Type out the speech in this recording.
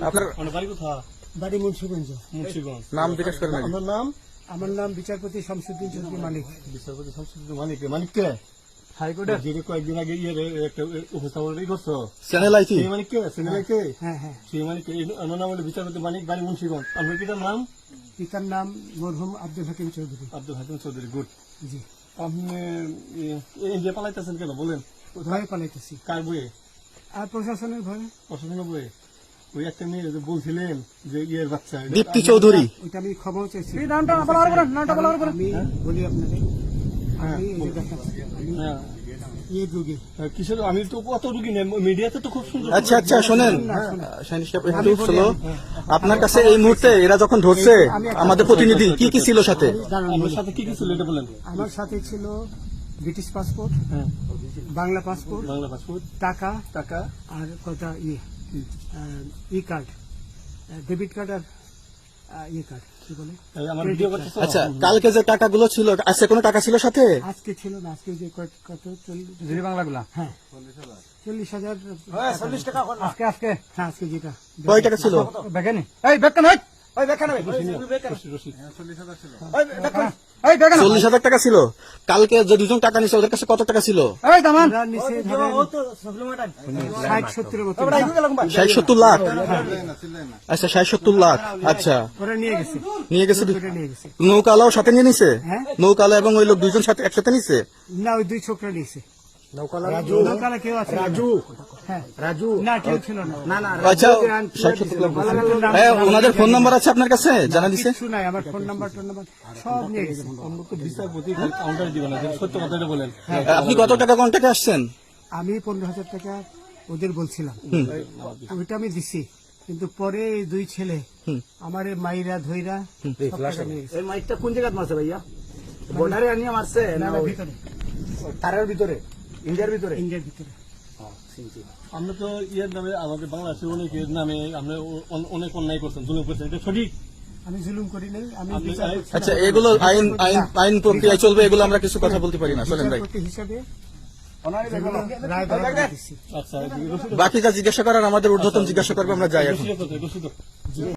আপনার বাড়ি কোথায়? বাড়ি মুন্সিগঞ্জ। মুন্সিগঞ্জ। নাম জিজ্ঞেস করেন আগে। আপনার নাম? আমার নাম বিচারপতি শামসুদ্দিন চৌধুরী মানিক। বিচারপতি শামসুদ্দিন মানিক। মানিক কে? হাইকোর্টের। যে কয়েকদিন আগে একটা উপস্থাপন করছো চ্যানেল আইছি। সেই মানিক কে? চ্যানেলে কে? হ্যাঁ হ্যাঁ। সেই মানিক কে? আমার নাম হলো বিচারপতি মানিক, বাড়ি মুন্সিগঞ্জ। আপনার পিতার নাম? পিতার নাম মরহুম আব্দুল হাকিম চৌধুরী। আব্দুল হাকিম চৌধুরী। গুড। জি। আপনি ইন্ডিয়া পালাইতেছেন কেন বলেন? ভয়ে পালাইতেছি। কার বইয়ে? আর প্রশাসনের ভয়ে। প্রশাসনের বইয়ে? ওই একটা মেয়ে যে বলছিলেন যে ইয়ের বাচ্চা, দীপ্তি চৌধুরী। ওইটা আমি খবর চাইছি। হ্যাঁ? আমি বলি আপনাকে, আমি এই যে দেখেন, আমি হ্যাঁ। এই রোগী। কিসের? আমি তো কত রুগী নেই, মিডিয়াতে তো খুব সুন্দর। আচ্ছা আচ্ছা শোনেন শাহিন সাহেব, একটু স্লো। আপনার কাছে এই মুহূর্তে এরা যখন ধরছে আমাদের প্রতিনিধি কি কি ছিল সাথে? দাঁড়ান আমার বলি। সাথে কি কি ছিল এটা বলেন। আমার সাথে ছিল ব্রিটিশ পাসপোর্ট, হ্যাঁ, বাংলা পাসপোর্ট, বাংলা পাসপোর্ট, টাকা টাকা, আর কটা ই কার্ড, ডেবিট কার্ড আর ই কার্ড, কি বলে, আমার ভিডিও করতেছ। আচ্ছা কালকে যে টাকাগুলো ছিল, আজকে কোনো টাকা ছিল সাথে? আজকে ছিল না, আজকে যে কত 40 বাংলাগুলা। হ্যাঁ 40,000 টাকা আজকে আজকে হ্যাঁ আজকে যেটা কয় টাকা ছিল? বেগানি এই বেগান হয় ওই বেগান হবে রশিদ 40,000 টাকা ছিল। কালকে যে দুজন টাকা নিছে ওদের কাছে কত টাকা ছিল? এই দামান ওরা নিচে ধরেন 60-70 মতো 60-70 লাখ। আচ্ছা 60-70 লাখ। আচ্ছা ওরা নিয়ে গেছে, নিয়ে গেছে। ওটা নিয়ে গেছে। নৌকালাও সাথে নিয়ে নিছে? হ্যাঁ। নৌকালা এবং ওই লোক দুজন সাথে একসাথে নিছে? না ওই দুই ছোকরা নিয়েছে। নৌকালা কেউ আছে? হ্যাঁ রাজু না, কেউ ছিল না। আচ্ছা 60-70 লাখ। হ্যাঁ ওনাদের ফোন নাম্বার আছে আপনার কাছে? জানা দিছে? কিছু নাই, আমার ফোন নাম্বার সব নিয়ে গেছে। আমরা তো বিচারপতি কাউন্টার দিবেন না, সত্য কথাটা বলেন। আপনি কত টাকা কন্ট্যাক্টে আসছেন? আমি 15,000 টাকা ওদের বলছিলাম, ওইটা আমি দিছি, কিন্তু পরে এই দুই ছেলে আমার মাইরা ধইরা সব টাকা নিয়ে গেছে। এই মাইকটা কোন জায়গায় মারছে ভাইয়া? বর্ডারে আনিয়ে মারছে না না, ওই ভিতরে, তারের ভিতরে, ইন্ডিয়ার ভিতরে? ইন্ডিয়ার ভিতরে। আমরা তো ইয়ের নামে আমাদের বাংলাদেশের অনেকের নামে আমরা অনেক অন্যায় করছেন, জুলুম করছেন, এটা সঠিক? আমি জুলুম করি নাই, আমি আপনি- বিচার করছি। আচ্ছা এগুলো আইন আইন আইন প্রক্রিয়ায় চলবে, এগুলো আমরা কিছু কথা বলতে পারি না। চলেন ভাই, বিচারপতি হিসাবে যেগুলো রায় বরাবর দিছি। আচ্ছা রশিদ বাকি যা জিজ্ঞাসা করার আমাদের ঊর্ধ্বতন জিজ্ঞাসা করবে, আমরা যাই এখন। রশিদ